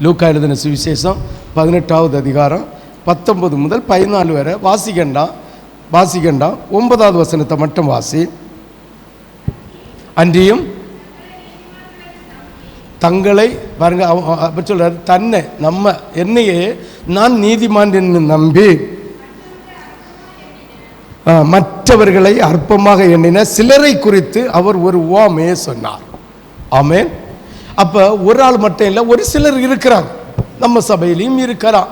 லூக்கா எழுதின சுவிசேஷம் 18வது அதிகாரம் 19 முதல் 14 வரை வாசிக்கண்டாம் 9வது வசனத்தை மட்டும் வாசி. அன்றியும் தங்களை பாருங்க, அப்ப சொல்றாரு, தன்னை என்னையே நான் நீதிமான் என்று நம்பி மற்றவர்களை அற்பமாக எண்ணின சிலரை குறித்து அவர் ஒரு உவமையை சொன்னார். ஆமென். அப்போ ஒரு ஆள் மட்டும் இல்லை, ஒரு சிலர் இருக்கிறாங்க. நம்ம சபையிலையும் இருக்கலாம்.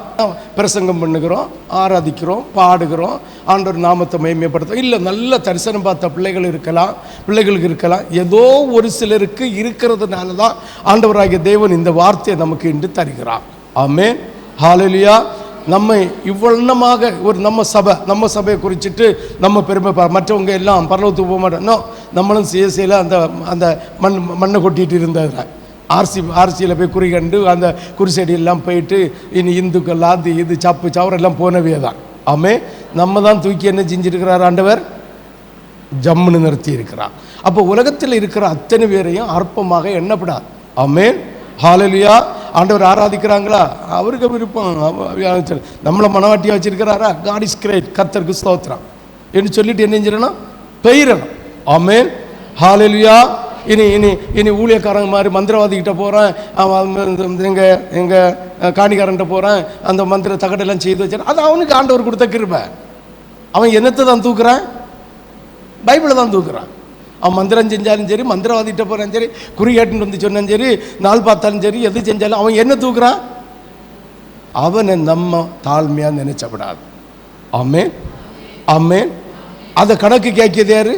பிரசங்கம் பண்ணுகிறோம், ஆராதிக்கிறோம், பாடுகிறோம், ஆண்டவர் நாமத்தை மகிமைப்படுத்தும். இல்லை, நல்ல தரிசனம் பார்த்த பிள்ளைகளுக்கு இருக்கலாம். ஏதோ ஒரு சிலருக்கு இருக்கிறதுனால தான் ஆண்டவராகிய தேவன் இந்த வார்த்தையை நமக்கு இன்று தருகிறார். ஆமென். ஹல்லேலூயா. நம்ம இவ்வளமாக ஒரு நம்ம சபையை குறிச்சிட்டு நம்ம பெருமை மற்றவங்க எல்லாம் பரலோகத்துக்கு போக மாட்டோம். நம்மளும் சிஎஸ்சியில் அந்த மண்ணை கொட்டிட்டு இருந்தது. ஆர்சியில் போய் குறி கண்டு அந்த குறிச்செடியெல்லாம் போயிட்டு இனி இந்துக்கள் அது இது சப்பு சவரெல்லாம் போனவே தான். ஆமே, நம்ம தான் தூக்கி என்ன செஞ்சிருக்கிறார் ஆண்டவர்? ஜம்முன்னு நிறுத்தி இருக்கிறார். அப்போ உலகத்தில் இருக்கிற அத்தனை பேரையும் அற்பமாக எண்ணப்படாது. ஆமென். ஹல்லேலூயா. ஆண்டவர் ஆராதிக்கிறாங்களா? அவருக்கு விருப்பம். நம்மளை மனவாட்டியாக வச்சிருக்கிறாரா? காட் இஸ் கிரேட், கர்த்தருக்கு ஸ்தோத்திரம் என்று சொல்லிட்டு என்ன செஞ்சிடணும்? பெயரணும். ஆமென். ஹல்லேலூயா. இனி ஊழியக்காரங்க மாதிரி மந்திரவாதிக்கிட்ட போகிறேன், எங்கள் காணிக்காரன்ட்ட போகிறேன், அந்த மந்திர தகடெல்லாம் செய்து வச்சார். அது அவனுக்கு ஆண்டவர் கொடுத்த கிருபை. அவன் என்னத்தை தான் தூக்குறான்? பைபிளை தான் தூக்குறான். அவன் மந்திரம் செஞ்சாலும் சரி, மந்திரவாதிகிட்ட போகிறான் சரி, குறி கேட்டுன்னு வந்து சொன்னாலும் சரி, நாள் பார்த்தாலும் சரி, எது செஞ்சாலும் அவன் என்ன தூக்குறான்? அவனை நம்ம தாழ்மையாக நினைச்சப்படாது. ஆமென். ஆமென். அதை கணக்கு கேட்கியது யாரு?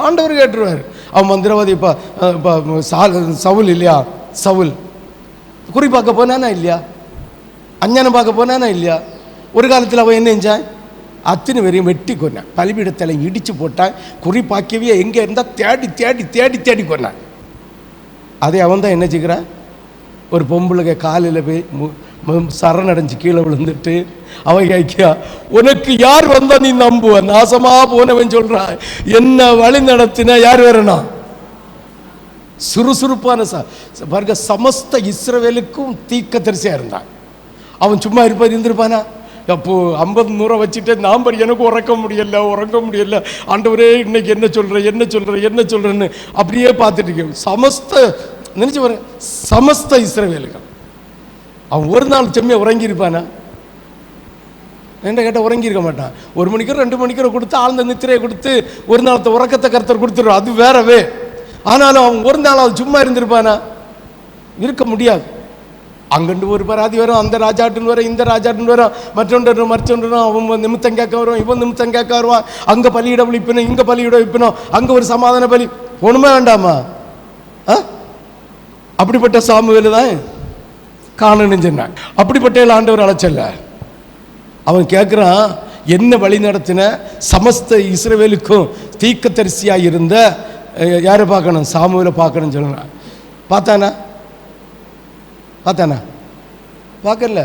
ஆண்டவர் கேட்டுருவார். அவன் மந்திரவாதி இப்போ சவுல் இல்லையா? சவுல் குறி பார்க்க போனானா இல்லையா? அஞ்ஞானம் பார்க்க போனானா இல்லையா? ஒரு காலத்தில் அவன் என்ன செஞ்சான்? அத்தனை பேரையும் வெட்டி கொண்டான், பலிபீடத்தில் இடித்து போட்டான். குறி பார்க்கவே எங்கே இருந்தால் தேடி தேடி தேடி தேடி கொண்டான். அதே அவன் தான் என்ன செய்கிறான்? ஒரு பொம்பளை காலில் போய் சரணடைஞ்சு கீழே விழுந்துட்டு அவன் கேட்கியா, உனக்கு யார் வந்தா நீ நம்புவ? நாசமா போனவன் சொல்றான், என்ன வழி நடத்தின யார் வரணும்? சுறுசுறுப்பான பாருங்க, சமஸ்த இஸ்ரவேலுக்கும் தீர்க்கதரிசியா இருந்தான். அவன் சும்மா இருந்திருப்பானா? அப்போ 50 வச்சுட்டு நான் எனக்கு உறங்க முடியல ஆண்டவரே இன்னைக்கு என்ன சொல்றேன்னு அப்படியே பார்த்துட்டு இருக்கேன். நினைச்சு வர சமஸ்த இஸ்ரவேலுக்கு அவன் ஒரு நாள் செம்மையா உறங்கியிருப்பானா? என்ன கேட்டால் உறங்கியிருக்க மாட்டான். 1 மணிக்கூர் 2 மணிக்கூர் கொடுத்து ஆழ்ந்த நித்திரையை கொடுத்து ஒரு நாளத்தை உறக்கத்தை கர்த்தர் கொடுத்துருவார், அது வேறவே. ஆனாலும் அவன் ஒரு நாள் அவன் சும்மா இருந்திருப்பானா? இருக்க முடியாது. அங்கண்டு ஒரு பராதி வரும், அந்த ராஜாட்டுன்னு வரும், இந்த ராஜாட்டுன்னு வரும், மற்றொன்று அவன் நிமித்தம் கேட்க வரும், இவன் நிமித்தம் கேட்க வருவான். அங்கே பலியிட விழிப்பினும், இங்கே பலியிட வைப்பினும், அங்கே ஒரு சமாதான பலி ஒண்ணுமே வேண்டாமா? அப்படிப்பட்ட சாமுவேல் தான் காணணும்னு சொன்னான். அப்படிப்பட்ட ஆண்டவர் அழைச்சல்ல. அவன் கேட்குறான், என்ன வழி நடத்தின சமஸ்த இஸ்ரவேலுக்கும் தீர்க்கதரிசியாக இருந்த யாரை பார்க்கணும்? சாமுவேலை பார்க்கணும்னு சொன்னான். பார்த்தானா? பார்க்கல.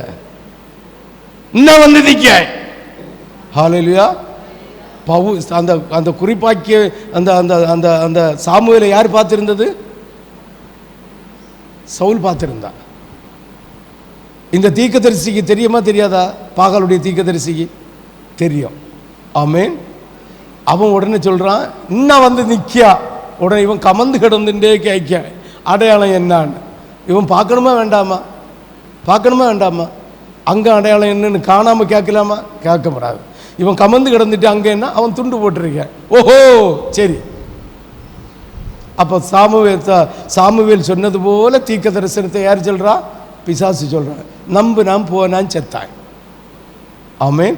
இன்னும் வந்து நிற்க. ஹல்லேலூயா. அந்த குறிப்பாக்கிய அந்த அந்த அந்த அந்த சாமுவேலை யார் பார்த்திருந்தது? சவுல் பார்த்திருந்தான். இந்த தீர்க்கதரிசிக்கு தெரியுமா தெரியாதா? பாகாலுடைய தீர்க்கதரிசிக்கு தெரியும். ஆமென். அவன் உடனே சொல்றான், இன்னும் வந்து நிற்கியா. உடனே இவன் கமந்து கிடந்துட்டே கேட்க, அடையாளம் என்னான்னு. இவன் பார்க்கணுமா வேண்டாமா? அங்கே அடையாளம் என்னன்னு காணாமல் கேட்கலாமா? கேட்க முடியாது. இவன் கமந்து கிடந்துட்டு அங்கே என்ன? அவன் துண்டு போட்டிருக்கேன். ஓஹோ, சரி. அப்போ சாமுவேல் சொன்னது போல தீர்க்க தரிசனத்தை யார் சொல்றா? பிசாசு சொல்றான். நம்புனான், போனான், செத்தான். ஆமென்.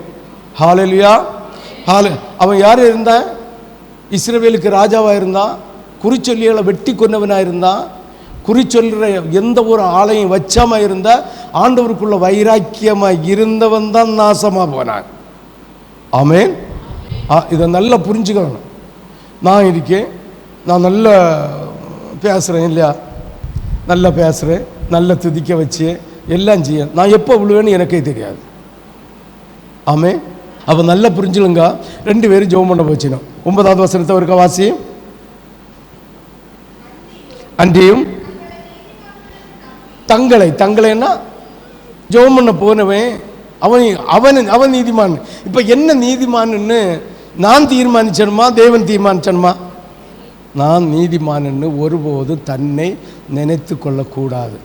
ஹல்லேலூயா. அவன் யார் இருந்தான்? இஸ்ரவேலுக்கு ராஜாவா இருந்தான். குறிச்சொல்லிகளை வெட்டி கொன்னவனா இருந்தான். குறிச்சொல்ற எந்த ஒரு ஆளையும் வச்சாம இருந்தா ஆண்டவருக்குள்ள வைராக்கியமா இருந்தவன் தான் நாசமா போனான். ஆமென். இதை நல்லா புரிஞ்சுக்கணும். நான் இருக்கேன், நான் நல்லா பேசுகிறேன் இல்லையா? நல்லா பேசுகிறேன், நல்லா துதிக்க வச்சு எல்லாம் செய்ய, நான் எப்போ விழுவேன்னு எனக்கே தெரியாது. ஆமே. அப்போ நல்லா புரிஞ்சுலுங்க. 2 பேரும் ஜெபம் பண்ண போச்சுனோம். 9வது வசனத்தை ஒருக்க வாசி. அன்றியும் தங்களைன்னா ஜெபம் பண்ண போனவன் அவன் நீதிமான். இப்போ என்ன நீதிமான்னு நான் தீர்மானிச்சனுமா தேவன் தீர்மானிச்சனுமா? நான் நீதிமான்னு ஒருபோது தன்னை நினைத்து கொள்ளக்கூடாது.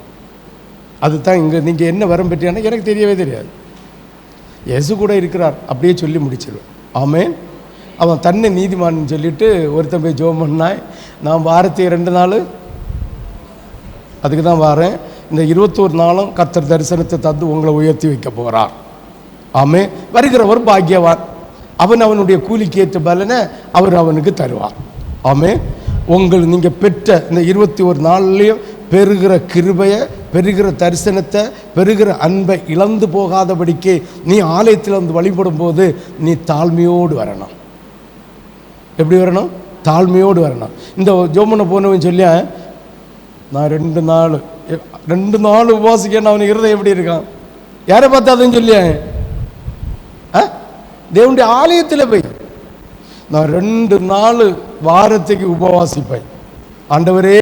அதுதான் இங்கே நீங்கள் என்ன வரம் பெற்றியானா எனக்கு தெரியவே தெரியாது. இயேசு கூட இருக்கிறார் அப்படியே சொல்லி முடிச்சிருவேன். ஆமென். அவன் தன்னை நீதிமான்னு சொல்லிட்டு ஒருத்தன் போய் ஜெபம் பண்ணாய். நான் வாரத்தை 2 நாள் அதுக்கு தான் வாரேன். இந்த 21 நாளும் கர்த்தர் தரிசனத்தை தந்து உங்களை உயர்த்தி வைக்க போகிறார். ஆமென். வருகிறவர் பாக்கியவான். அவனுடைய கூலிக்கு ஏற்ற பலனை அவர் அவனுக்கு தருவார். ஆமென். நீங்கள் பெற்ற இந்த 21 நாள்லையும் பெறுகிற கிருபையை, பெறுகிற தரிசனத்தை, பெறுகிற அன்பை இழந்து போகாதபடிக்கு நீ ஆலயத்தில் வந்து வழிபடும் போது நீ தாழ்மையோடு வரணும். எப்படி வரணும்? தாழ்மையோடு வரணும். இந்த ஜோமனை போனவன் சொல்லிய நான் 2 நாள் உபவாசிக்க அவன் இருதயம் எப்படி இருக்கான்? யாரை பார்த்தாதுன்னு சொல்லிய தேவனுடைய ஆலயத்தில் போய் நான் 2 நாள் வாரத்துக்கு உபவாசிப்பேன். ஆண்டவரே,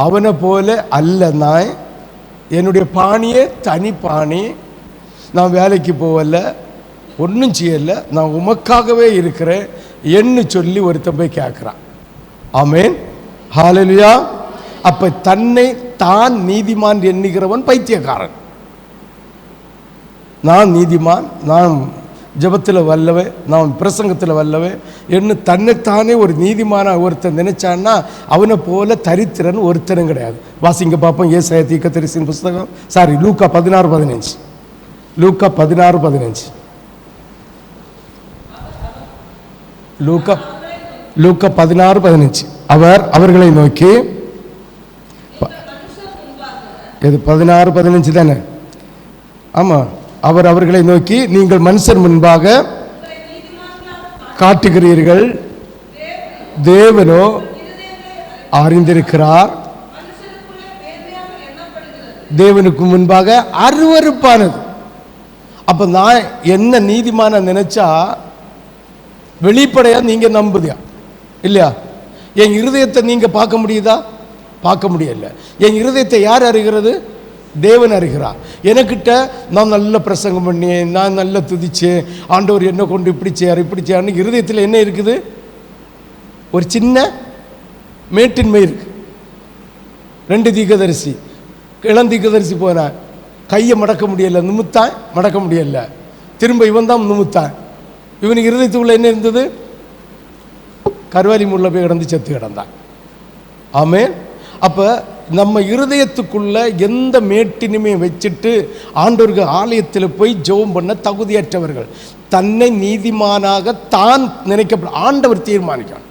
அவனை போல அல்ல, நான் என்னுடைய பாணியே தனி பாணி, நான் வேலைக்கு போகல, ஒன்றும் செய்யலை, நான் உமக்காகவே இருக்கிறேன் என்று சொல்லி ஒருத்தன் போய் கேட்குறான். ஆமென். ஹல்லேலூயா. அப்போ தன்னை தான் நீதிமான் எண்ணுகிறவன் பைத்தியக்காரன். நான் நீதிமான், நான் ஜபத்தில் வல்லவே, நான் பிரசங்கத்தில் வல்லவே என்று தன்னைத்தானே ஒரு நீதிமான ஒருத்தன் நினைச்சான்னா அவனை போல தரித்திரன் ஒருத்தனும் கிடையாது. வாசிங்க பார்ப்போம். ஏசாயா தீர்க்கதரிசியின் புஸ்தகம், லூக்கா 16:15. லூக்கா 16:15. லூக்கா 16:15. அவர்களை நோக்கி, இது 16:15 தானே? ஆமாம். அவர்களை நோக்கி, நீங்கள் மனுஷர் முன்பாக காட்டுகிறீர்கள், தேவனோ அறிந்திருக்கிறார். தேவனுக்கு முன்பாக அருவருப்பானது. அப்ப நான் என்ன நீதிமான நினைச்சா வெளிப்படையா நீங்க நம்புதியா இல்லையா? என் இருதயத்தை நீங்க பார்க்க முடியுதா? பார்க்க முடியல. என் இருதயத்தை யார் அறிகிறது? தேவன் அறிகிறார். எனக்கிட்ட நான் நல்ல பிரசங்கம் பண்ணியேன், நான் நல்ல துதிச்சேன், ஆண்டவர் என்ன கொண்டு இப்படி செய்யார் இருதயத்தில் என்ன இருக்குது? ஒரு சின்ன மேட்டின்மை இருக்கு. 2 தீர்க்கதரிசி, இளந்தீர்க்கதரிசி போனான், கையை மடக்க முடியல, நிமித்தான், மடக்க முடியல, திரும்ப இவன் தான் நிமித்தான். இவனுக்கு இருதயத்துக்குள்ள என்ன இருந்தது? கருவாலி முள்ள போய் கிடந்து செத்து கிடந்தான். ஆமென். அப்போ நம்ம இருதயத்துக்குள்ள எந்த மேட்டினுமே வச்சுட்டு ஆண்டவருக்கு ஆலயத்தில் போய் ஜெபம் பண்ண தகுதியற்றவர்கள். தன்னை நீதிமானாக தான் நினைக்கப்பட ஆண்டவர் தீர்மானிக்கணும்.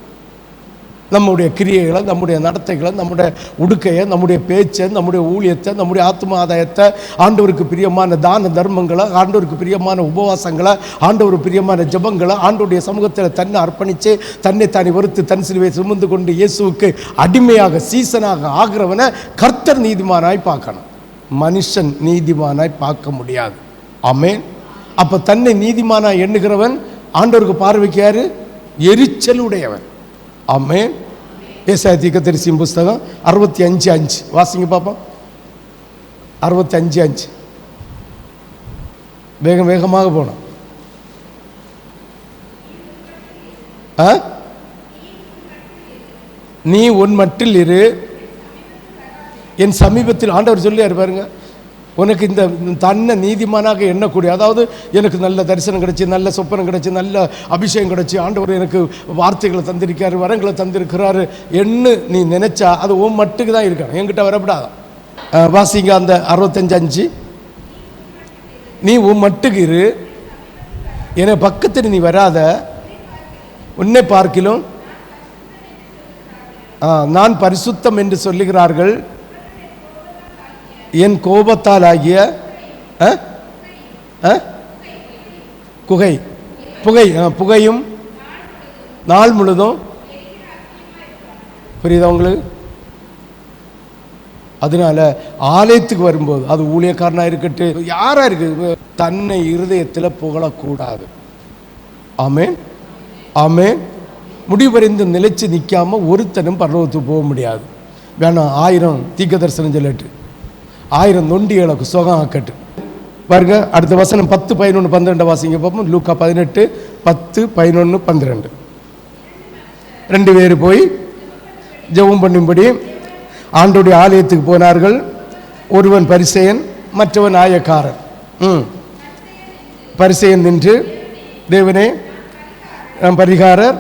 நம்முடைய கிரியைகளை, நம்முடைய நடத்தைகளை, நம்முடைய உடுக்கையை, நம்முடைய பேச்சை, நம்முடைய ஊழியத்தை, நம்முடைய ஆத்ம ஆதாயத்தை, ஆண்டவருக்கு பிரியமான தான தர்மங்களை, ஆண்டவருக்கு பிரியமான உபவாசங்களை, ஆண்டவருக்கு பிரியமான ஜபங்களை, ஆண்டவருடைய சமூகத்தில் தன்னை அர்ப்பணித்து தன்னை தானே வெறுத்து தன் சிலுவை சுமந்து கொண்டு இயேசுவுக்கு அடிமையாக சீசனாக ஆகிறவனை கர்த்தர் நீதிமானாய் பார்க்கணும். மனுஷன் நீதிமானாய் பார்க்க முடியாது. ஆமென். அப்போ தன்னை நீதிமானாய் எண்ணுகிறவன் ஆண்டவருக்கு பார்வைக்கு யாரு? எரிச்சலுடையவன். ஆமென். ஏசாயா தீர்க்கதரிசியின் புஸ்தகம் 65:5 வாசிங்க பார்ப்போம். 65:5. வேகமாக போனோம். நீ உன் மட்டில் இரு, என் சமீபத்தில். ஆண்டவர் சொல்லி பாருங்க, உனக்கு இந்த தன்னை நீதிமானாக எண்ணக்கூடிய, அதாவது எனக்கு நல்ல தரிசனம் கிடைச்சி, நல்ல சொப்பனம் கிடைச்சி, நல்ல அபிஷேகம் கிடைச்சி, ஆண்டவர் எனக்கு வார்த்தைகளை தந்திருக்காரு, வரங்களை தந்திருக்கிறாரு என்று நீ நினைச்சா அது உன் மட்டுக்கு தான் இருக்கணும், என்கிட்ட வரப்படாதான். வாசிங்க அந்த 65:5. நீ உன் மட்டுக்கு இரு, என பக்கத்தில் நீ வராத, உன்னை பார்க்கிலும் நான் பரிசுத்தம் என்று சொல்லுகிறார்கள், என் கோபத்தால் ஆகிய புகையும் நாள் முழுதும். புரியுதா உங்களுக்கு? அதனால ஆலயத்துக்கு வரும்போது அது ஊழியக்காரனா இருக்கட்டும், யாரா இருக்கு, தன்னை இருதயத்தில் புகழக்கூடாது. ஆமென். ஆமென். முடிவடைந்து நிலைச்சு நிற்காம ஒருத்தனும் பரலோகத்துக்கு போக முடியாது. வேணாம் 1000 தீர்க்க தரிசனம் சொல்லிட்டு 1000 நொண்டிகளுக்கு சுகம் ஆக்கட்டு. பாருங்க அடுத்த வசனம் 10, 11, 12 வாசிங்க பார்ப்போம். லூக்கா 18, 10, 11, 12. 2 பேர் போய் ஜெபம் பண்ணும்படி ஆண்டவருடைய ஆலயத்துக்கு போனார்கள். ஒருவன் பரிசேயன், மற்றவன் ஆயக்காரன். பரிசேயன் நின்று, தேவனே நான் பரிகாரர்,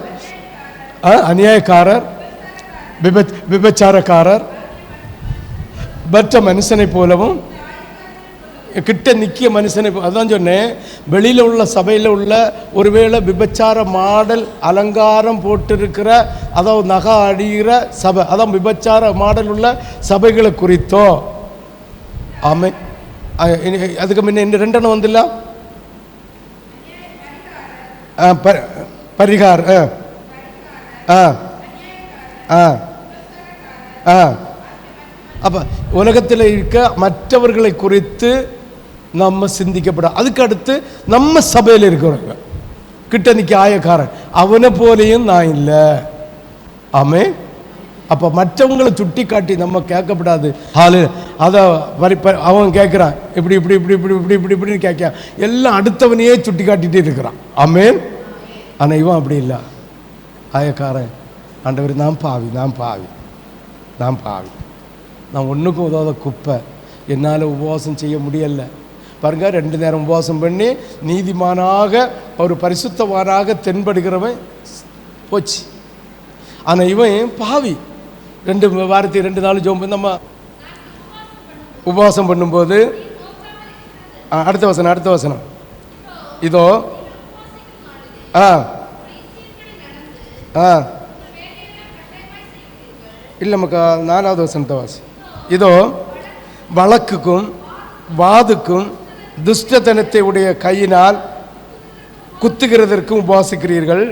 அநியாயக்காரர், விபச்சாரக்காரர், மற்ற மனுஷனை போலவும் கிட்ட நிற்கிய மனுஷனை, அதான் சொன்னேன். வெளியில் உள்ள சபையில் உள்ள ஒருவேளை விபச்சார மாடல் அலங்காரம் போட்டிருக்கிற, அதாவது நகை அடிகிற சபை, அதான் விபச்சார மாடல் உள்ள சபைகளை குறித்தோ. ஆமை. அதுக்கு முன்ன இந்த 2 வந்துல பரிகார் அப்ப உலகத்தில் இருக்க மற்றவர்களை குறித்து நம்ம சிந்திக்கப்பட. அதுக்கு அடுத்து நம்ம சபையில் இருக்கிறவங்க கிட்ட நிற்க ஆயக்காரன், அவனை போலையும் நான் இல்லை. ஆமே. அப்போ மற்றவங்களை சுட்டி காட்டி நம்ம கேட்கப்படாது. அதை அவன் கேட்குறான், இப்படி இப்படி இப்படி இப்படி இப்படி இப்படி இப்படின்னு கேட்க, எல்லாம் அடுத்தவனையே சுட்டி காட்டிகிட்டே இருக்கிறான். ஆமேன். ஆனால் இவன் அப்படி இல்லை. ஆயக்காரன், ஆண்டவர் நான் பாவி, நான் பாவி, நான் பாவி, நான் ஒன்றுக்கும் உதவாத குப்பை, என்னால் உபவாசம் செய்ய முடியலை. பாருங்க, 2 நேரம் உபவாசம் பண்ணி நீதிமானாக ஒரு பரிசுத்தவானாக தென்படுகிறவன் போச்சு. ஆனால் இவன் பாவி. 2 வாரத்துக்கு 2 நாள் ஜோம் நம்ம உபவாசம் பண்ணும்போது, அடுத்த வசனம் இதோ இல்லை நமக்கு 4வது வசனத்தை வாசி. இதோ வழக்குக்கும் வாதுக்கும் துஷ்டத்தனத்தை உடைய கையினால் குத்துகிறதற்கும் உபவாசிக்கிறீர்கள்.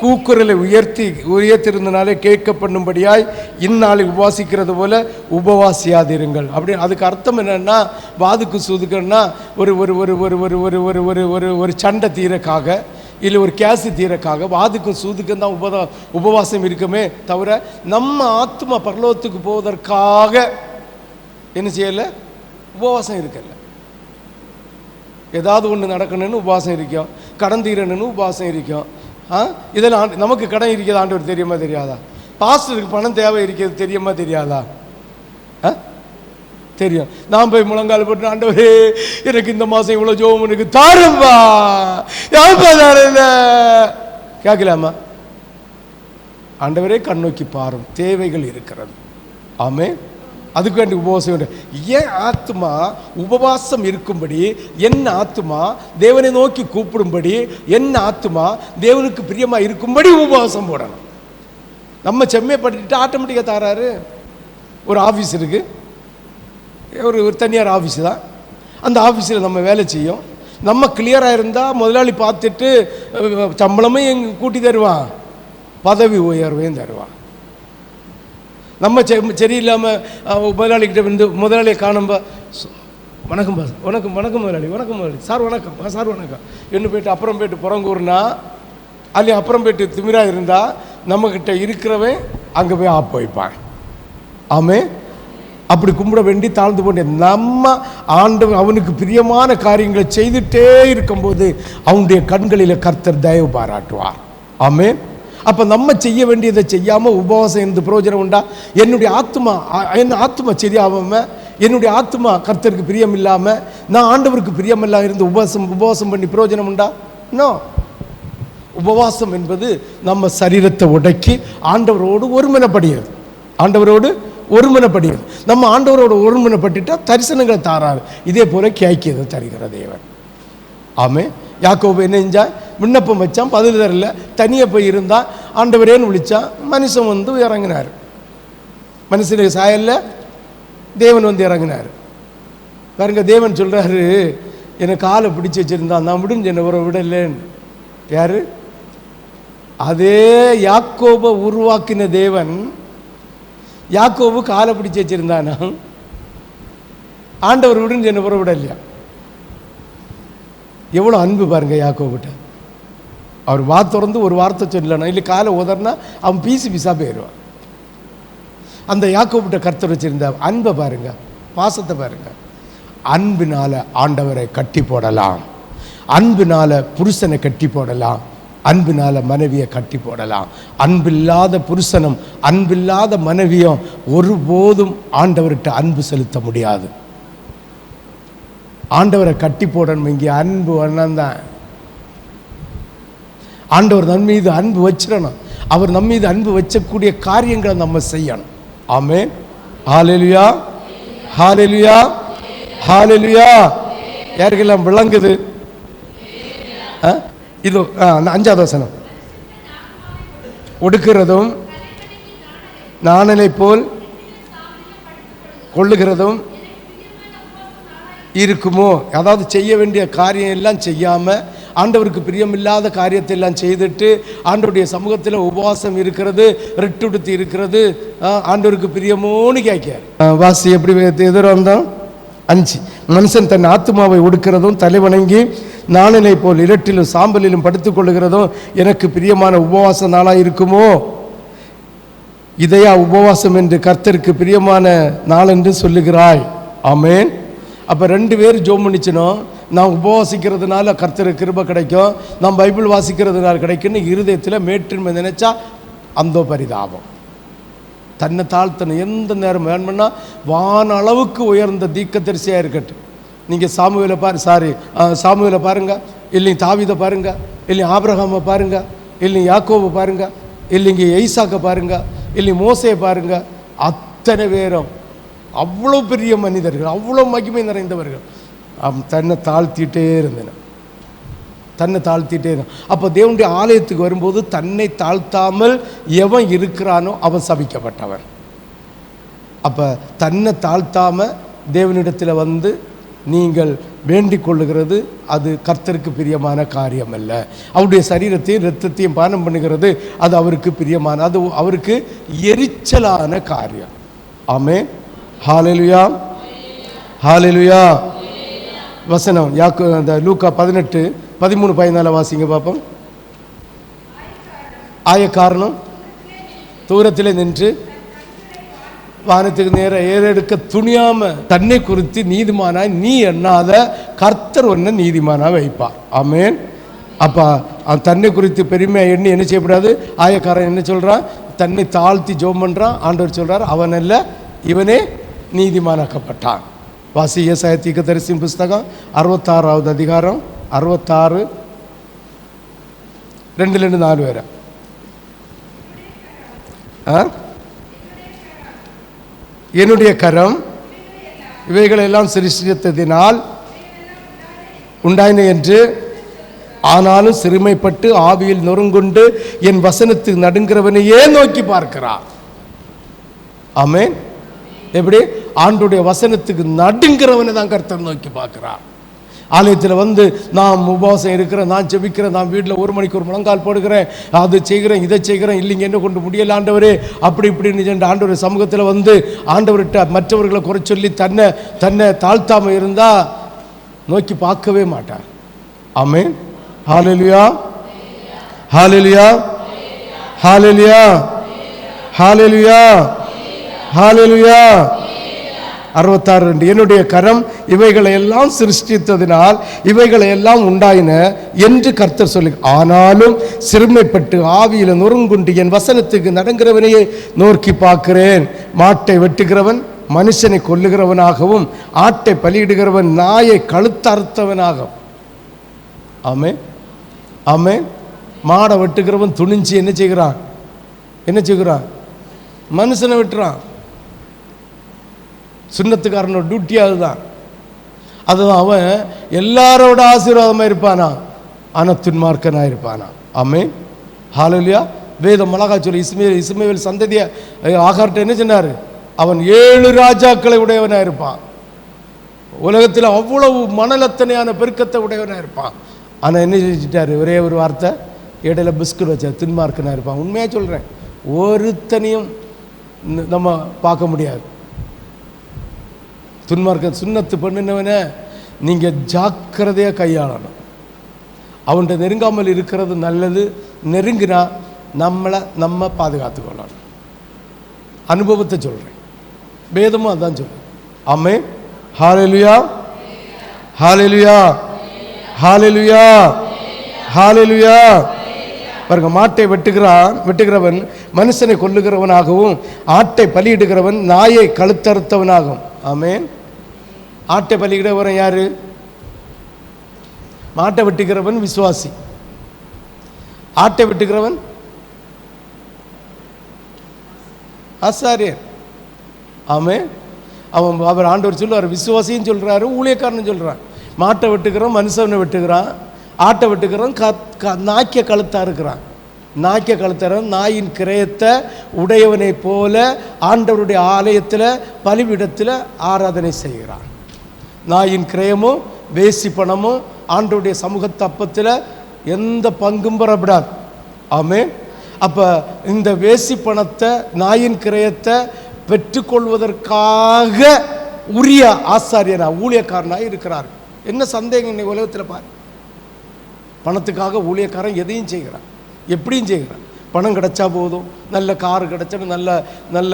கூக்குரலை உயர்த்திருந்தனாலே கேட்க பண்ணும்படியாய் இந்நாளில் உபவாசிக்கிறது போல உபவாசியாதிருங்கள். அப்படி அதுக்கு அர்த்தம் என்னன்னா, வாதுக்கு சூதுக்குன்னா ஒரு ஒரு ஒரு ஒரு ஒரு ஒரு ஒரு ஒரு ஒரு ஒரு சண்டை தீரக்காக, இல்லை ஒரு கேசு தீரக்காக வாதுக்கும் சூதுக்கும் தான் உபவாசம் இருக்குமே தவிர, நம்ம ஆத்மா பரலோகத்துக்கு போவதற்காக என்ன செய்யலை, உபவாசம் இருக்கல. ஏதாவது ஒன்று நடக்கணும்னு உபவாசம் இருக்கும், கடன் தீரணும்னு உபவாசம் இருக்கும். இதெல்லாம் நமக்கு கடன் இருக்கிறது ஆண்டவர் தெரியுமா தெரியாதா? பாஸ்டருக்கு பணம் தேவை இருக்கிறது தெரியுமா தெரியாதா? தெரியும். நான் போய் முழங்கால் போட்டு, ஆண்டவரே எனக்கு இந்த மாதம் இவ்வளோ ஜோம் எனக்கு தாரும்பா, யாருப்பா கேட்கலாமா? ஆண்டவரே கண்ணோக்கி பாரும், தேவைகள் இருக்கிறது. ஆமே. அதுக்கு வேண்டி உபவாசம். ஏன் ஆத்மா உபவாசம் இருக்கும்படி, என் ஆத்மா தேவனை நோக்கி கூப்பிடும்படி, என் ஆத்மா தேவனுக்கு பிரியமாக இருக்கும்படி உபவாசம் போடணும். நம்ம செம்மைப்பட்டு ஆட்டோமேட்டிக்காக தாராரு. ஒரு ஆஃபீஸ் இருக்குது, ஒரு தனியார் ஆஃபீஸு தான். அந்த ஆஃபீஸில் நம்ம வேலை செய்யும். நம்ம கிளியராக இருந்தால் முதலாளி பார்த்துட்டு சம்பளமும் கூட்டி தருவான், பதவி உயர்வையும் தருவான். நம்ம சரியில்லாமல் முதலாளிகிட்ட வந்து முதலாளியை காணும்போ, வணக்கம் பாஸ், வணக்கம் வணக்கம் முதலாளி, வணக்கம் முதலாளி, சார் வணக்கம், சார் வணக்கம் என்ன போய்ட்டு அப்புறம் போய்ட்டு புறங்கூறுனா, அல்ல அப்புறம் போய்ட்டு திமிராக இருந்தால் நம்மக்கிட்ட இருக்கிறவன் அங்கே போய் ஆப்பு வைப்பான். ஆமே. அப்படி கும்பிட வேண்டி தாழ்ந்து போண்டே நம்ம ஆண்டவன் அவனுக்கு பிரியமான காரியங்களை செய்துட்டே இருக்கும்போது அவனுடைய கண்களில் கர்த்தர் தயவு பாராட்டுவார். ஆமே. அப்போ நம்ம செய்ய வேண்டியதை செய்யாமல் உபவாசம் இருந்து பிரயோஜனம் உண்டா? என்னுடைய ஆத்மா சரியாகாமல், என்னுடைய ஆத்மா கர்த்தருக்கு பிரியம் இல்லாமல், நான் ஆண்டவருக்கு பிரியமில்லாமல் இருந்து உபவாசம் பண்ணி பிரயோஜனம் உண்டா? நோ. உபவாசம் என்பது நம்ம சரீரத்தை உடக்கி ஆண்டவரோடு ஒருமனப்படுகிறது. ஆண்டவரோடு ஒருமனப்படுகிறது. நம்ம ஆண்டவரோடு ஒருமனப்பட்டுட்டா தரிசனங்களை தாராரு. இதே போல கேட்கியதை தருகிற தேவன். ஆமே. யாக்கோபு என்ன செஞ்சான்? விண்ணப்பம் வச்சான், பதில் தரல, தனியாக போய் இருந்தான். ஆண்டவரேன்னு விழிச்சான், மனுஷன் வந்து இறங்கினார். மனுஷனுக்கு சாயல்ல தேவன் வந்து இறங்கினார். பாருங்க, தேவன் சொல்கிறாரு, எனக்கு காலை பிடிச்சி வச்சுருந்தான், நான் முடிஞ்ச என்ன ஒரு விடலேன்னு. யாரு? அதே யாக்கோபை உருவாக்கின தேவன் யாக்கோபு காலை பிடிச்சி வச்சுருந்தானா? ஆண்டவர் விடுஞ்ச என்ன ஒரு விடலையா? எவ்வளோ அன்பு பாருங்க யாக்கோபிட்ட. அவர் திறந்து ஒரு வார்த்தை சொல்லலைன்னா, இல்லை காலை உதறினா அவன் பீஸாக போயிடுவான். அந்த யாக்கோபிட்ட கர்த்தர் வச்சிருந்த அன்பை பாருங்க, பாசத்தை பாருங்க. அன்பினால ஆண்டவரை கட்டி போடலாம், அன்பினால புருஷனை கட்டி போடலாம், அன்பினால மனைவியை கட்டி போடலாம். அன்பில்லாத புருஷனும் அன்பில்லாத மனைவியும் ஒருபோதும் ஆண்டவர்கிட்ட அன்பு செலுத்த முடியாது. ஆண்டவரை கட்டி போடணும். இங்கே அன்பு ஒன்றாந்தான். ஆண்டவர் நம் மீது அன்பு வச்சிடணும். அவர் நம் மீது அன்பு வச்சக்கூடிய காரியங்களை நம்ம செய்யணும். ஆமென். ஹல்லேலூயா, ஹல்லேலூயா, ஹல்லேலூயா. யாருக்கெல்லாம் விளங்குது? இது 5வது வசனம். ஒடுக்கிறதும் நாணலை போல் கொள்ளுகிறதும் இருக்குமோ? அதாவது செய்ய வேண்டிய காரியம் எல்லாம் செய்யாமல் ஆண்டவருக்கு பிரியமில்லாத காரியத்தை எல்லாம் செய்துட்டு ஆண்டவருடைய சமூகத்தில் உபவாசம் இருக்கிறது, ரெட்டுடுத்தி இருக்கிறது ஆண்டவருக்கு பிரியமோன்னு கேட்கார். வாசி எப்படி எதிராக வந்தோம்? 5. மனுஷன் தன் ஆத்மாவை ஒடுக்கிறதும் தலைவணங்கி நாணலை போல் இரட்டிலும் சாம்பலிலும் படுத்துக் கொள்ளுகிறதும் எனக்கு பிரியமான உபவாச நாளாக இருக்குமோ? இதையா உபவாசம் என்று கர்த்தருக்கு பிரியமான நாள் என்று சொல்லுகிறாய்? ஆமென். அப்போ 2 பேர் ஜோம் பண்ணிச்சனும். நான் உபவாசிக்கிறதுனால கர்த்தருக்கு கிருபை கிடைக்கும், நான் பைபிள் வாசிக்கிறதுனால கிடைக்குன்னு இருதயத்தில் மேற்றின்மை நினைச்சா அந்த பரிதாபம். தன்னை தாழ்த்தணும். எந்த நேரம் வேணும்னா வான அளவுக்கு உயர்ந்த தீர்க்கதரிசியாக இருக்கட்டும். நீங்கள் சாமுவேலை பாருங்க, இல்லைங்க தாவீதை பாருங்க, இல்லைங்க ஆபிரகாமை பாருங்க, இல்லைங்க யாக்கோபை பாருங்க, இல்லைங்க ஈசாக்கை பாருங்க, இல்லைங்க மோசையை பாருங்க. அத்தனை பேரும் அவ்வளோ பெரிய மனிதர்கள், அவ்வளோ மகிமை நிறைந்தவர்கள். தன்னை தாழ்த்திட்டே இருந்தேன், தன்னை தாழ்த்திட்டே இருந்தான். அப்போ தேவனுடைய ஆலயத்துக்கு வரும்போது தன்னை தாழ்த்தாமல் எவன் இருக்கிறானோ அவன் சபிக்கப்பட்டவன். அப்போ தன்னை தாழ்த்தாமல் தேவனிடத்தில் வந்து நீங்கள் வேண்டிக் கொள்ளுகிறது அது கர்த்தருக்கு பிரியமான காரியம் அல்ல. அவருடைய சரீரத்தையும் இரத்தத்தையும் பானம் பண்ணுகிறது அது அவருக்கு பிரியமான, அது அவருக்கு எரிச்சலான காரியம். ஆமென். ஹல்லேலூயா, ஹல்லேலூயா. வசனம் அந்த லூக்கா 18:13-14 வாசிங்க பார்ப்போம். ஆயக்காரனும் தூரத்திலே நின்று வானத்துக்கு நேர ஏறெடுக்க துணியாம தன்னை குறித்து நீதிமானாய் நீ எண்ணாத கர்த்தர் ஒன்ன நீதிமானா வைப்பார். ஆமென். அப்போ தன்னை குறித்து பெருமையாக எண்ணி என்ன செய்யக்கூடாது? ஆயக்காரன் என்ன சொல்கிறான்? தன்னை தாழ்த்தி ஜோம் பண்ணுறான். ஆண்டவர் சொல்கிறார் அவன் அல்ல இவனே நீதிமானாக்கப்பட்டான். வாசி ஏசாயா தீர்க்கதரிசியின் புஸ்தகம் 66வது அதிகாரம் 66 2-4 வரை. என்னுடைய கரம் இவைகளெல்லாம் சிருஷ்டித்ததினால் உண்டாயின என்று, ஆனாலும் சிறுமைப்பட்டு ஆவியில் நொறுங்குண்டு என் வசனத்துக்கு நடுங்கிறவனையே நோக்கி பார்க்கிறார். ஆமென். எப்படி? ஆண்டுடைய வசனத்துக்கு நடுங்கிறவனை தான் கர்த்தர் நோக்கி பார்க்கிறார். ஆலயத்தில் வந்து நான் உபவாசம் இருக்கிறேன், நான் ஜெபிக்கிறேன், நான் வீட்டில் 1 மணிக்கு ஒரு முழங்கால் போடுகிறேன், அது செய்கிறேன், இதை செய்கிறேன், இல்லைங்க என்ன கொண்டு முடியல ஆண்டவரே அப்படி இப்படின்னு சென்று ஆண்டவர் சமூகத்தில் வந்து ஆண்டவர்கிட்ட மற்றவர்களை குறை சொல்லி தன்னை தாழ்த்தாமல் இருந்தால் நோக்கி பார்க்கவே மாட்டார். ஆமென். ஹல்லேலூயா, ஹல்லேலூயா, ஹல்லேலூயா, ஹல்லேலூயா, ஹல்லேலூயா. 66 என்னுடைய கரம் இவைகளை எல்லாம் சிருஷ்டித்ததினால் இவைகளை எல்லாம் உண்டாயின என்று கர்த்தர் சொல்லி, ஆனாலும் சிறுமைப்பட்டு ஆவியில நொறுங்குண்டு என் வசனத்துக்கு நடங்கிறவனையே நோக்கி பார்க்கிறேன். மாட்டை வெட்டுகிறவன் மனுஷனை கொல்லுகிறவனாகவும் ஆட்டை பலியிடுகிறவன் நாயை கழுத்தறுத்தவனாகவும். ஆமென், ஆமென். மாடை வெட்டுகிறவன் துணிஞ்சு என்ன செய்கிறான்? மனுஷனை வெட்டுறான். சுன்னத்துக்காரனோட டியூட்டி அதுதான். அவன் எல்லாரோட ஆசீர்வாதமாக இருப்பானா, ஆனால் துன்மார்க்கனாக இருப்பானா. ஆமென். ஹல்லேலூயா. வேதம் அழகா சொல்லி இஸ்மவேல் சந்ததியை ஆகார்ட்ட என்ன சொன்னார்? அவன் 7 ராஜாக்களை உடையவனாக இருப்பான். உலகத்தில் அவ்வளவு மணலத்தனையான பெருக்கத்தை உடையவனாக இருப்பான். ஆனால் என்ன செஞ்சிட்டாரு? ஒரே ஒரு வார்த்தை இடையில பிஸ்கட் வச்ச துன்மார்க்கனாக இருப்பான். உண்மையாக சொல்கிறேன், ஒருத்தனையும் நம்ம பார்க்க முடியாது. துன்மார்க்கன் சுன்னத்து பண்ணினவனை நீங்கள் ஜாக்கிரதையாக கையாளணும். அவன்கிட்ட நெருங்காமல் இருக்கிறது நல்லது. நெருங்கினா நம்ம பாதுகாத்து கொள்ளணும். அனுபவத்தை சொல்கிறேன், வேதமும் அதான் சொல்கிறேன். ஆமென். ஹல்லேலூயா, ஹல்லேலூயா, ஹல்லேலூயா, ஹல்லேலூயா. பாருங்க, மாட்டை வெட்டுகிறவன் மனுஷனை கொல்லுகிறவனாகவும் ஆட்டை பலியிடுகிறவன் நாயை கழுத்தறுத்தவனாகும். ஆமென். ஆட்டை பலியிடுகிறவன் யாரு? மாட்டை வெட்டுகிறவன் விசுவாசி. ஆட்டை வெட்டுகிறவன் ஆசாரியர். ஆமென். அவர் ஆண்டவர் சொல்லுவார், விசுவாசியும் சொல்றாரு, ஊழியக்காரன் சொல்றான். மாட்டை வெட்டுகிறவன் மனுஷனை வெட்டுகிறான், ஆட்டை வெட்டுக்கிறவன் நாய்க்க கழுத்தா இருக்கிறான். நாய்க்க கழுத்தறவன் நாயின் கிரயத்தை உடையவனை போல ஆண்டவருடைய ஆலயத்தில் பலிபீடத்தில் ஆராதனை செய்கிறான். நாயின் கிரயமும் வேசி பணமும் ஆண்டவருடைய சமூகத்து அப்பத்தில் எந்த பங்கும் பெறப்படாது. ஆமென். அப்போ இந்த வேசி பணத்தை நாயின் கிரயத்தை பெற்றுக்கொள்வதற்காக உரிய ஆசாரியனா ஊழியக்காரனாக இருக்கிறார். என்ன சந்தேகம் இன்னைக்கு உலகத்தில் பாரு. பணத்துக்காக ஊழியக்காரன் எதையும் செய்கிறான், எப்படியும் செய்கிறான். பணம் கிடைச்சா போதும், நல்ல காரு கிடைச்சாலும் நல்ல நல்ல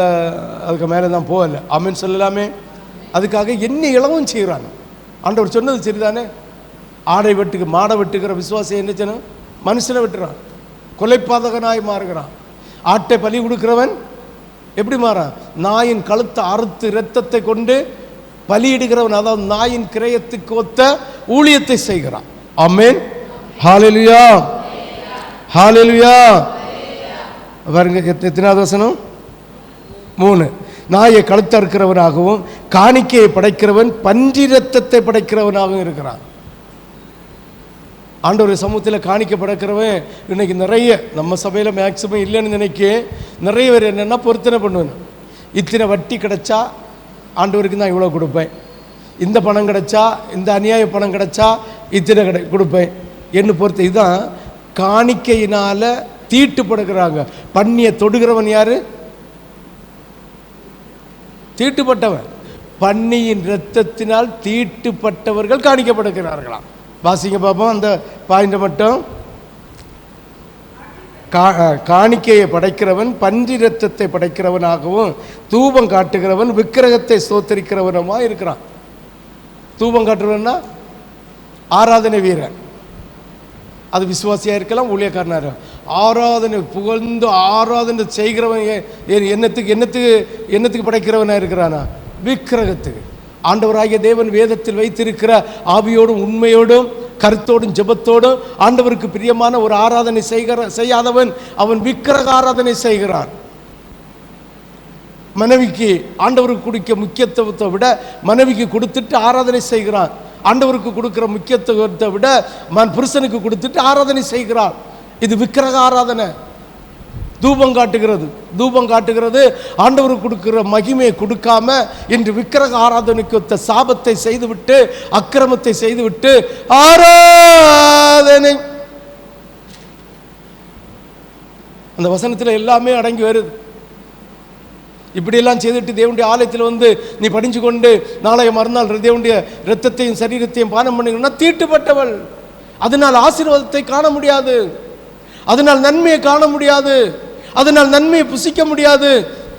அதுக்கு மேலே தான் போகலை. ஆமென் சொல்லலாமே. அதுக்காக என்ன இளவும் செய்கிறான். ஆண்டவர் சொன்னது சரிதானே. மாடை வெட்டுகிற விசுவாசம் என்ன செய்யணும்? மனுஷனை வெட்டுறான், கொலைப்பாதகனாய் மாறுகிறான். ஆட்டை பலி கொடுக்கிறவன் எப்படி மாறான்? நாயின் கழுத்தை அறுத்து இரத்தத்தை கொண்டு பலியிடுகிறவன், அதாவது நாயின் கிரயத்துக்கு ஒத்த ஊழியத்தை செய்கிறான். ஆமென். ஹல்லேலூயா, ஹல்லேலூயா. பாருங்க, எத்தனாவது வசனம்? 3. நாயை கழுத்த இருக்கிறவனாகவும் காணிக்கையை படைக்கிறவன் பன்றி இரத்தத்தை படைக்கிறவனாகவும் இருக்கிறான். ஆண்டவர் சமூகத்தில் காணிக்க படைக்கிறவன் இன்னைக்கு நிறைய நம்ம சபையில் மேக்சிமம் இல்லைன்னு நினைக்க நிறைய பேர் என்னென்னா பொருத்தனை பண்ணுவேன். இத்தனை வட்டி கிடைச்சா ஆண்டவருக்கு தான் இவ்வளோ கொடுப்பேன், இந்த பணம் கிடைச்சா, இந்த அநியாய பணம் கிடைச்சா இத்தனை கொடுப்பேன் என்று பொறுத்து. இதுதான் காணிக்கையினால் தீட்டுப்படுகிறாங்க. பண்ணியை தொடுகிறவன் யாரு? தீட்டுப்பட்டவன். பன்னியின் இரத்தத்தினால் தீட்டுப்பட்டவர்கள் காணிக்கப்படுகிறார்களாம். வாசிங்க பார்ப்போம் அந்த பாயிண்ட் மட்டும். காணிக்கையை படைக்கிறவன் பன்றி இரத்தத்தை படைக்கிறவனாகவும் தூபம் காட்டுகிறவன் விக்கிரகத்தை ஸ்தோத்தரிக்கிறவனுமா இருக்கிறான். தூபம் காட்டுறவன்னா ஆராதனை வீரன். அது விசுவாசியாக இருக்கலாம், ஊழியக்காரனாக இருக்கலாம். ஆராதனை புகழ்ந்து ஆராதனை செய்கிறவன் என்னத்துக்கு படைக்கிறவனாக இருக்கிறானா? விக்கிரகத்துக்கு. ஆண்டவராகிய தேவன் வேதத்தில் வைத்திருக்கிற ஆவியோடும் உண்மையோடும் கருத்தோடும் ஜெபத்தோடும் ஆண்டவருக்கு பிரியமான ஒரு ஆராதனை செய்யாதவன் அவன் விக்கிரக ஆராதனை செய்கிறான். மனைவிக்கு ஆண்டவருக்கு கொடுக்க முக்கியத்துவத்தை விட மனைவிக்கு கொடுத்துட்டு ஆராதனை செய்கிறான். ஆண்டவருக்கு கொடுக்கிற முக்கியத்துவத்தை விட புருஷனுக்கு கொடுத்துட்டு ஆராதனை செய்கிறான். இது விக்கிரக ஆராதனை. தூபம் காட்டுகிறது ஆண்டவருக்கு கொடுக்கிற மகிமையை கொடுக்காம இன்று விக்கிரக ஆராதனைக்கு ஒத்த சாபத்தை செய்துவிட்டு அக்கிரமத்தை செய்துவிட்டு ஆராதனை. அந்த வசனத்தில் எல்லாமே அடங்கி வருது. இப்படியெல்லாம் செய்துட்டு தேவனுடைய ஆலயத்தில் வந்து நீ படிஞ்சு கொண்டு நாளைய மறுநாள் தேவனுடைய இரத்தத்தையும் சரீரத்தையும் பானம் பண்ணிங்கன்னா தீட்டுப்பட்டவள். அதனால் ஆசீர்வாதத்தை காண முடியாது, அதனால் நன்மையை காண முடியாது, அதனால் நன்மையை புசிக்க முடியாது.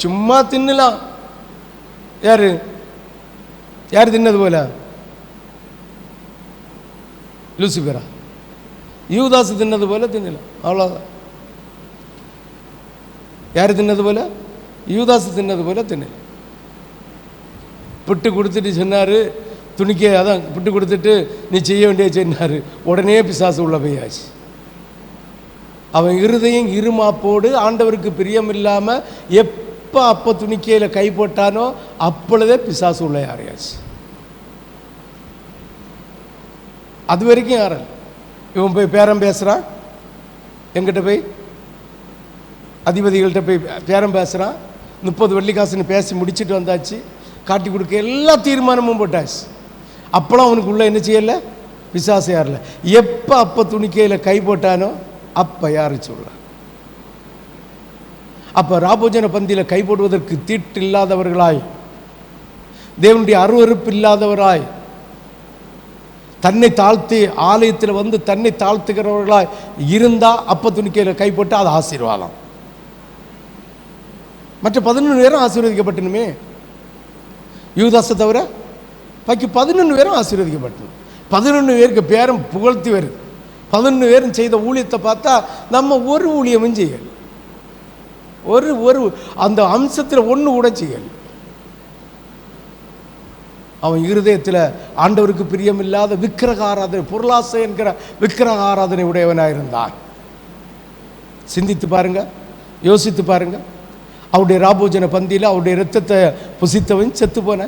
சும்மா தின்னலாம். யாரு தின்னது போல? லூசிபரா? யூதாசு தின்னது போல தின்னலாம், அவ்வளோதான். யாரு தின்னது போல? யூதாசு தின்னது போல தின்னலாம். புட்டு கொடுத்துட்டு சொன்னார் துணிக்க, அதான் புட்டு கொடுத்துட்டு நீ செய்ய வேண்டிய சொன்னார். உடனே பிசாசு உள்ள போயாச்சு. அவன் இருதையும் இருமாப்போடு ஆண்டவருக்கு பிரியம் இல்லாமல் எப்போ அப்போ துணிக்கையில் கை போட்டானோ அப்பொழுதே பிசாசு உள்ள யாரையாச்சு. அது வரைக்கும் யாரல். இவன் போய் பேரம் பேசுகிறான், எங்கிட்ட போய் அதிபதிகள்கிட்ட போய் பேரம் பேசுகிறான். 30 வெள்ளிக்காசுன்னு பேசி முடிச்சுட்டு வந்தாச்சு. காட்டி கொடுக்க எல்லா தீர்மானமும் போட்டாச்சு. அப்போலாம் அவனுக்கு உள்ள என்ன செய்யலை? பிசாசு யாரில். எப்போ அப்போ துணிக்கையில் கை போட்டானோ அப்போ யாரு சொல்ல. அப்போ ராபோஜன பந்தியில் கை போடுவதற்கு தீட்டு இல்லாதவர்களாய், தேவனுடைய அருவருப்பு இல்லாதவராய், தன்னை தாழ்த்தி ஆலயத்தில் வந்து தன்னை தாழ்த்துகிறவர்களாய் இருந்தால் அப்போ துணிக்கையில் கை போட்டால் அது ஆசீர்வாதம். மற்ற 11 பேரும் ஆசீர்வதிக்கப்பட்டனுமே. யூதாசை தவிர பாக்கி 11 பேரும் ஆசீர்வதிக்கப்பட்டது. 11 பேருக்கு பேரும் புகழ்த்தி வருது. 11 பேரும் செய்த ஊழியத்தை பார்த்தா நம்ம ஒரு ஊழியமும் செய்யல, ஒரு அந்த அம்சத்தில் ஒன்று கூட செய்யல. அவன் இருதயத்தில் ஆண்டவருக்கு பிரியமில்லாத விக்கிரக ஆராதனை, பொருளாசை என்கிற விக்கிரக ஆராதனை உடையவனாக இருந்தான். சிந்தித்து பாருங்க, யோசித்து பாருங்க. அவருடைய ராபோஜன பந்தியில் அவருடைய இரத்தத்தை புசித்தவன் செத்து போன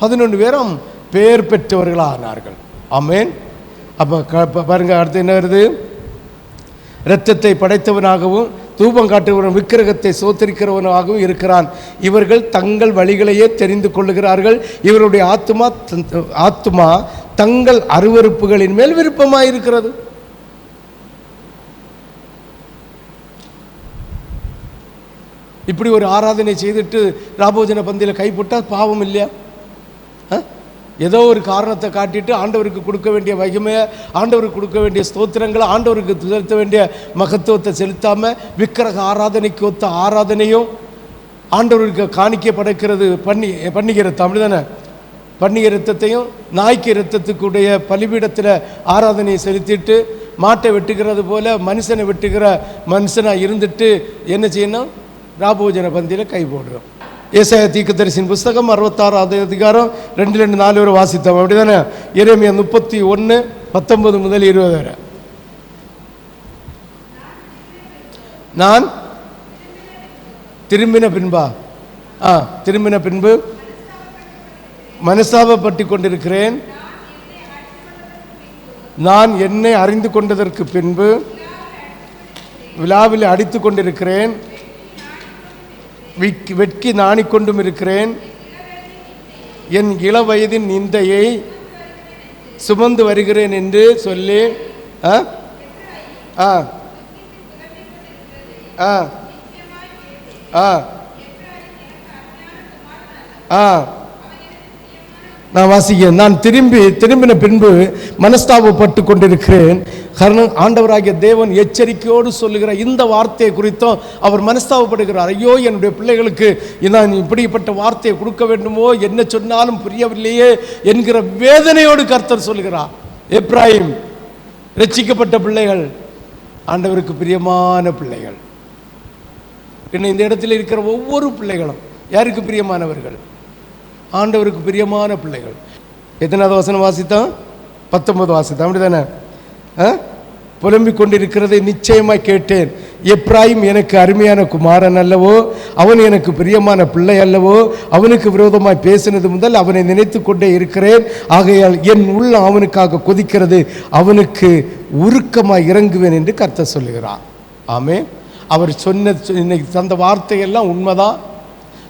11 பேரும் பேர் பெற்றவர்களானார்கள். ஆமேன். அப்போ பாருங்க, அடுத்து என்ன வருது? இரத்தத்தை படைத்தவனாகவும் தூபம் காட்டுகிறவன் விக்கிரகத்தை சோத்தரிக்கிறவனாகவும் இருக்கிறான். இவர்கள் தங்கள் வழிகளையே தெரிந்து கொள்ளுகிறார்கள். இவருடைய ஆத்துமா தங்கள் அருவருப்புகளின் மேல் விருப்பமாயிருக்கிறது. இப்படி ஒரு ஆராதனை செய்துட்டு ராபோஜன பந்தியில் கைப்பட்டால் பாவம் இல்லையா? ஏதோ ஒரு காரணத்தை காட்டிட்டு ஆண்டவருக்கு கொடுக்க வேண்டிய மகிமையை, ஆண்டவருக்கு கொடுக்க வேண்டிய ஸ்தோத்திரங்களை, ஆண்டவருக்கு செலுத்த வேண்டிய மகத்துவத்தை செலுத்தாமல் விக்கிரக ஆராதனைக்கு ஒத்த ஆராதனையும் ஆண்டவருக்கு காணிக்கை படைக்கிறது பண்டிகை ரத்தம், அப்படி தானே? பண்டிகை ரத்தத்தையும் நாய்க்கு ரத்தத்துக்குடைய பலிபீடத்தில் ஆராதனையை செலுத்திட்டு மாட்டை வெட்டுகிறது போல மனுஷனை வெட்டுகிற மனுஷனாக இருந்துட்டு என்ன செய்யணும்? ராபோஜன பந்தியில் கை போடுறோம். ஏசாயா தீர்க்கதரிசியின் புஸ்தகம் 66வது அதிகாரம் 2-4 வரை வாசித்தோம், அப்படி தானே? எரேமியா 31:19 முதல் 20 வரை. நான் திரும்பின பின்பு மனஸ்தாபப்பட்டு கொண்டிருக்கிறேன். நான் என்னை அறிந்து கொண்டதற்கு பின்பு விழாவில் அடித்து கொண்டிருக்கிறேன். வெட்கி நாணிக்கொண்டும் இருக்கிறேன். என் இள வயதின் நிந்தையை சுமந்து வருகிறேன் என்று சொல்லி நான் வாசிக்கிறேன். நான் திரும்பின பின்பு மனஸ்தாபப்பட்டு கொண்டிருக்கிறேன். காரணம், ஆண்டவராகிய தேவன் எச்சரிக்கையோடு சொல்லுகிற இந்த வார்த்தையை குறித்தும் அவர் மனஸ்தாபப்படுகிறார். ஐயோ, என்னுடைய பிள்ளைகளுக்கு நான் இப்படிப்பட்ட வார்த்தையை கொடுக்க வேண்டுமோ, என்ன சொன்னாலும் புரியவில்லையே என்கிற வேதனையோடு கர்த்தர் சொல்லுகிறார். எப்ராயிம் ரட்சிக்கப்பட்ட பிள்ளைகள், ஆண்டவருக்கு பிரியமான பிள்ளைகள். இன்னும் இந்த இடத்துல இருக்கிற ஒவ்வொரு பிள்ளைகளும் யாருக்கு பிரியமானவர்கள்? ஆண்டவருக்கு பிரியமான பிள்ளைகள். எத்தனாவது வசனம் வாசித்தான்? 19 வாசித்தான், அப்படி தானே? புலம்பிக் கொண்டிருக்கிறதை நிச்சயமாய் கேட்டேன். எப்ராயிம் எனக்கு அருமையான குமாரன் அல்லவோ, அவன் எனக்கு பிரியமான பிள்ளை அல்லவோ, அவனுக்கு விரோதமாய் பேசினது முதல் அவனை நினைத்து கொண்டே இருக்கிறேன். ஆகையால் என் உள்ள அவனுக்காக கொதிக்கிறது, அவனுக்கு உருக்கமாய் இறங்குவேன் என்று கர்த்தர் சொல்லுகிறார். ஆமே. அவர் இன்னைக்கு தந்த வார்த்தையெல்லாம் உண்மைதான்.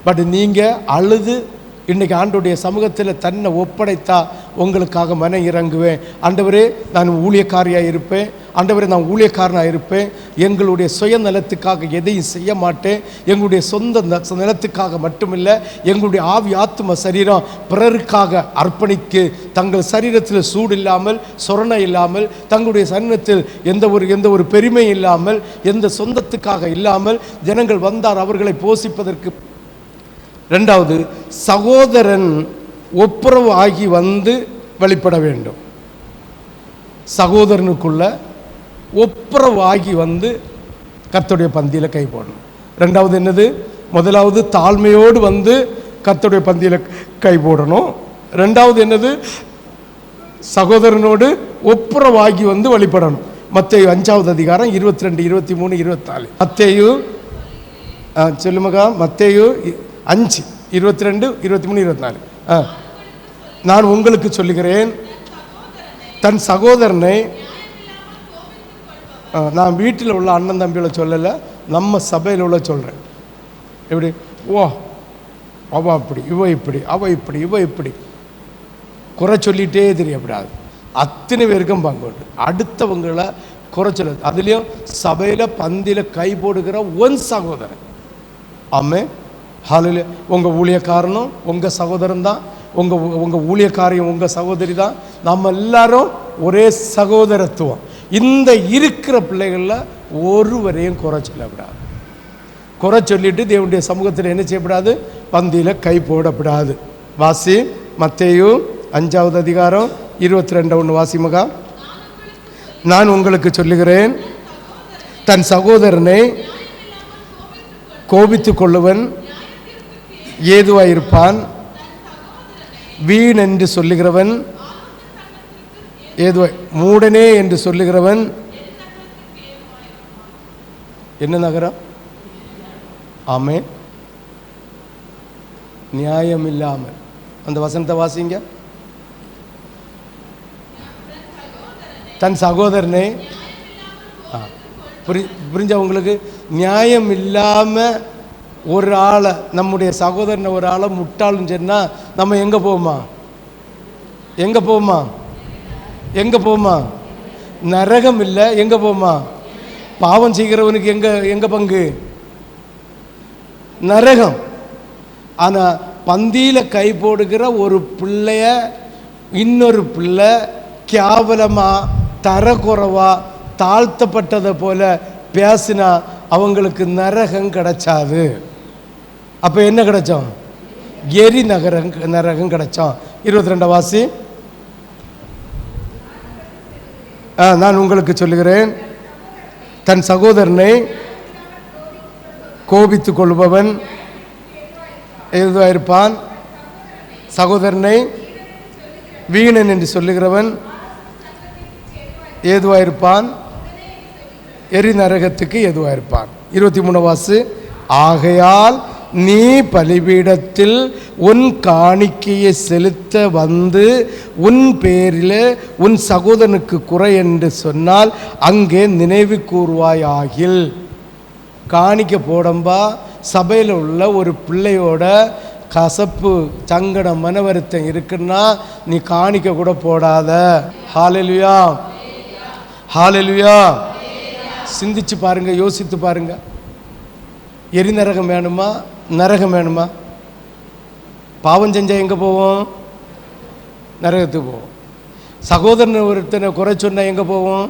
பட் நீங்கள் அழுது இன்றைக்கி ஆண்டவருடைய சமூகத்தில் தன்னை ஒப்படைத்தா உங்களுக்காக மன இறங்குவேன். ஆண்டவரே, நான் ஊழியக்காரியாக இருப்பேன். ஆண்டவரே, நான் ஊழியக்காரனாக இருப்பேன். எங்களுடைய சுயநலத்துக்காக எதையும் செய்ய மாட்டேன். எங்களுடைய சொந்த நிலத்துக்காக மட்டுமில்லை, எங்களுடைய ஆவி ஆத்தும சரீரம் பிறருக்காக அர்ப்பணிக்கு தங்கள் சரீரத்தில் சூடு இல்லாமல், சொரணை இல்லாமல், தங்களுடைய சரீரத்தில் எந்த ஒரு பெருமை இல்லாமல், எந்த சொந்தத்துக்காக இல்லாமல் ஜனங்கள் வந்தார் அவர்களை போஷிப்பதற்கு. ரெண்டாவது, சகோதரன் ஒப்புரவு ஆகி வந்து வெளிப்பட வேண்டும். சகோதரனுக்குள்ள ஒப்புரவு ஆகி வந்து கர்த்தருடைய பந்தியில் கை போடணும். ரெண்டாவது என்னது? முதலாவது தாழ்மையோடு வந்து கர்த்தருடைய பந்தியில் கை போடணும். ரெண்டாவது என்னது? சகோதரனோடு ஒப்புரவாகி வந்து வழிபடணும். மத்தேயு 5வது அதிகாரம் 22, 23, 24. மத்தேயு சொல்லுமகா, மத்தேயு 5, 22, 23, 24. நான் உங்களுக்கு சொல்லுகிறேன், தன் சகோதரனை, நான் வீட்டில் உள்ள அண்ணன் தம்பிகளை சொல்லலை, நம்ம சபையில் உள்ள சொல்கிறேன். எப்படி? ஓ, அவ அப்படி, இவ இப்படி, அவ இப்படி, இவ இப்படி குறை சொல்லிகிட்டே தெரியப்படாது. அத்தனை பேருக்கும் பங்கு உண்டு. அடுத்தவங்களை குறை சொல்லுது. அதுலேயும் சபையில் பந்தியில் கை போடுகிற ஒன் சகோதரன். ஆமே. ஹalleluya. உங்கள் ஊழியக்காரனும் உங்கள் சகோதரன் தான், உங்கள் ஊழியக்காரையும் உங்கள் சகோதரி தான். நம்ம எல்லாரும் ஒரே சகோதரத்துவம். இந்த இருக்கிற பிள்ளைகளில் ஒருவரையும் குறை சொல்லப்படாது. குறை சொல்லிட்டு தேவனுடைய சமூகத்தில் என்ன செய்யப்படாது? பந்தியில் கை போடப்படாது. வாசி, மத்தேயு 5வது அதிகாரம் 22 ஒன்று வாசிமகா. நான் உங்களுக்கு சொல்லுகிறேன், தன் சகோதரனை கோபித்துக் கொள்ளுவன் ஏதுவாயிருப்பான், வீண் என்று சொல்லுகிறவன் ஏதுவாய், மூடனே என்று சொல்லுகிறவன் என்ன நகரம்? ஆமென். நியாயம் இல்லாமல் அந்த வசனத்தை வாசிங்க. தன் சகோதரனை புரிஞ்ச உங்களுக்கு? நியாயம் இல்லாமல் ஒரு ஆளை, நம்முடைய சகோதரனை ஒரு ஆளை முட்டாளுன்னு சொன்னால் நம்ம எங்கே போவோமா? எங்கே போவோமா? எங்கே போவோமா? நரகம் இல்லை, எங்கே போவோமா? பாவம் செய்கிறவனுக்கு எங்கே பங்கு? நரகம். ஆனால் பந்தியில் கை போடுகிற ஒரு பிள்ளைய இன்னொரு பிள்ளை கேவலமாக தரக்குறைவா தாழ்த்தப்பட்டதை போல பேசினா அவங்களுக்கு நரகம் கிடைச்சாது. அப்போ என்ன கிடைச்சோம்? எரி நரகம் கிடைச்சோம். 22 வாசி. நான் உங்களுக்கு சொல்லுகிறேன், தன் சகோதரனை கோபித்துக் கொள்பவன் ஏதுவாயிருப்பான், சகோதரனை வீணன் என்று சொல்லுகிறவன் ஏதுவாயிருப்பான், எரி நரகத்துக்கு ஏதுவாயிருப்பான். 23 வாசி. ஆகையால் நீ பலிபீடத்தில் உன் காணிக்கையை செலுத்த வந்து உன் பேரில் உன் சகோதரனுக்கு குறை என்று சொன்னால் அங்கே நினைவு கூறுவாயாகில். காணிக்க போடம்பா சபையில் உள்ள ஒரு பிள்ளையோட கசப்பு சங்கடம் மன வருத்தம் இருக்குன்னா நீ காணிக்க கூட போடாத. ஹல்லேலூயா, ஹல்லேலூயா. சிந்திச்சு பாருங்க, யோசித்து பாருங்க. எரி நரகம் வேணுமா? நரகம் வேணுமா? பாவம் செஞ்சால் எங்கே போவோம்? நரகத்துக்கு போவோம். சகோதரன் ஒருத்தனை குறை சொன்னால் எங்கே போவோம்?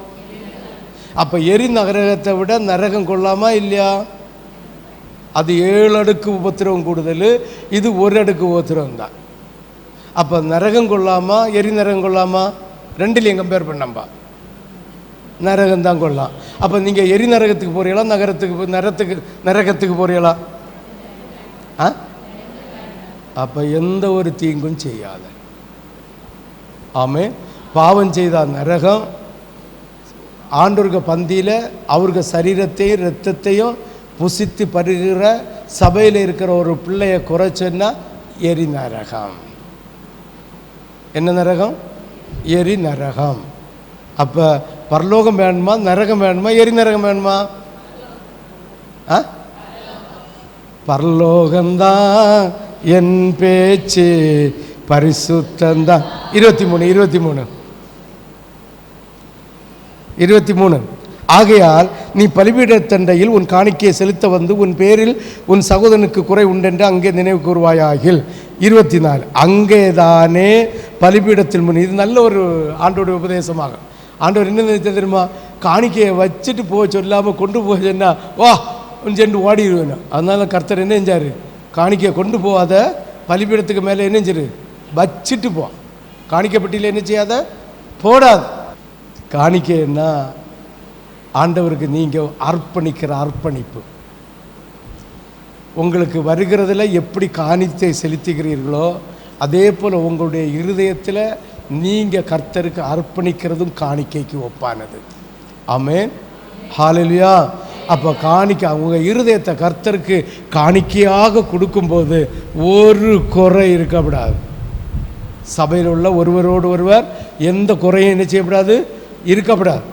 அப்போ எரி நரகத்தை விட நரகம் கொள்ளாமா இல்லையா? அது 7 அடுக்கு உபத்திரவம் கூடுதல், இது 1 அடுக்கு உபத்திரவம் தான். அப்போ நரகம் கொள்ளாமா எரி நரகம் கொள்ளாமா? ரெண்டுலையும் கம்பேர் பண்ணம்பா நரகம் தான் கொள்ளலாம். அப்போ நீங்கள் எரி நரகத்துக்கு போறீங்களா நரகத்துக்கு போறீங்களா? அப்போ எந்த ஒரு தீங்கும் செய்யாத. ஆமென். பாவம் செய்தால் நரகம். ஆண்டவருக்கு பந்தியில் அவருக்கு சரீரத்தையும் இரத்தத்தையும் புசித்து பருகிற சபையில் இருக்கிற ஒரு பிள்ளையை குறைச்சோன்னா எரி நரகம். என்ன நரகம்? எரி நரகம். அப்போ பரலோகம் வேணுமா நரகம் வேணுமா எரி நரகம் வேணுமா? பரலோகம்தான் என் பேச்சு, பரிசுத்தந்தான். 23 ஆகையால் நீ பலிபீடத்தண்டையில் உன் காணிக்கையை செலுத்த வந்து உன் பேரில் உன் சகோதரனுக்கு குறை உண்டென்று அங்கே நினைவு கூறுவாயாகில். 24 அங்கேதானே பலிபீடத்தில் முன். இது நல்ல ஒரு ஆண்டோடைய உபதேசமாகும். ஆண்டவர் என்ன தெரியுமா? காணிக்கையை வச்சுட்டு போக சொல்லாமல் கொண்டு போக சொன்னா வா சென்று ஓடிடுவேன். அதனால கர்த்தர் என்ன செஞ்சார்? காணிக்கையை கொண்டு போகாத, பலிபீடத்துக்கு மேலே என்ன செஞ்சு வச்சுட்டு போ. காணிக்கப்பட்டியில் என்ன செய்யாத, போடாது. காணிக்கைன்னா ஆண்டவருக்கு நீங்கள் அர்ப்பணிக்கிற அர்ப்பணிப்பு. உங்களுக்கு வருகிறதுல எப்படி காணிக்கை செலுத்துகிறீர்களோ அதே போல் உங்களுடைய இருதயத்தில் நீங்கள் கர்த்தருக்கு அர்ப்பணிக்கிறதும் காணிக்கைக்கு ஒப்பானது. ஆமென், ஹல்லேலூயா. அப்போ காணிக்கை அவங்க இருதயத்தை கர்த்தருக்கு காணிக்கையாக கொடுக்கும்போது ஒரு குறை இருக்கக்கூடாது. சபையில் உள்ள ஒருவரோடு ஒருவர் எந்த குறையும் என்ன செய்யப்படாது, இருக்கப்படாது.